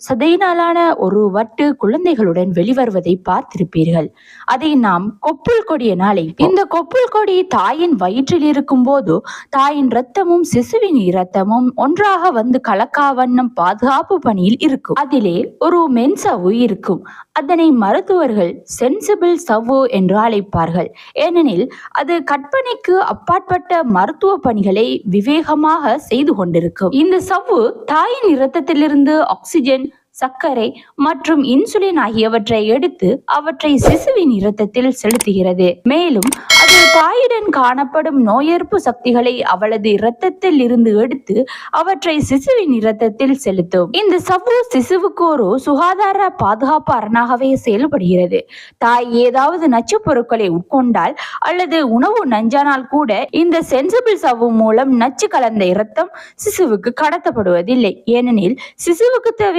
சதையினாலான ஒரு வட்டு குழந்தைகளுடன் வெளிவருவதை பார்த்திருப்பீர்கள். அதை நாம் கொப்புள் கொடி என அழைப்போம். இந்த கொப்புள் கொடி தாயின் வயிற்றில் இருக்கும் போது தாயின் இரத்தமும் சிசுவின் இரத்தமும் ஒன்றாக வந்து கலக்கா வண்ணம் பாதுகாப்பு பணியில் இருக்கும். அதிலே ஒரு மென்சவ்வு இருக்கும். அதனை மருத்துவர்கள் சென்சிபிள் சவ்வு என்று அழைப்பார்கள். ஏனெனில் அது கற்பனைக்கு அப்பாற்பட்ட மருத்துவ பணிகளை விவேகமாக செய்து கொண்டிருக்கும். இந்த சவ்வு தாயின் இரத்தத்திலிருந்து ஆக்சிஜன், சர்க்கரை மற்றும் இன்சுலின் ஆகியவற்றை எடுத்து அவற்றை சிசுவின் இரத்தத்தில் செலுத்துகிறது. மேலும் அது தாயுடன் காணப்படும் நோய் எதிர்ப்பு சக்திகளை அவளது இரத்தத்தில் இருந்து எடுத்து அவற்றை சிசுவின் இரத்தத்தில் செலுத்தும். இந்த சவ்வு சிசுவுக்கு ஒரு சுகாதார பாதுகாப்பு அரணாகவே செயல்படுகிறது. தாய் ஏதாவது நச்சு பொருட்களை உட்கொண்டால் அல்லது உணவு நஞ்சானால் கூட இந்த சென்சிபிள் சவ்வு மூலம் நச்சு கலந்த இரத்தம் சிசுவுக்கு கடத்தப்படுவதில்லை. ஏனெனில் சிசுவுக்கு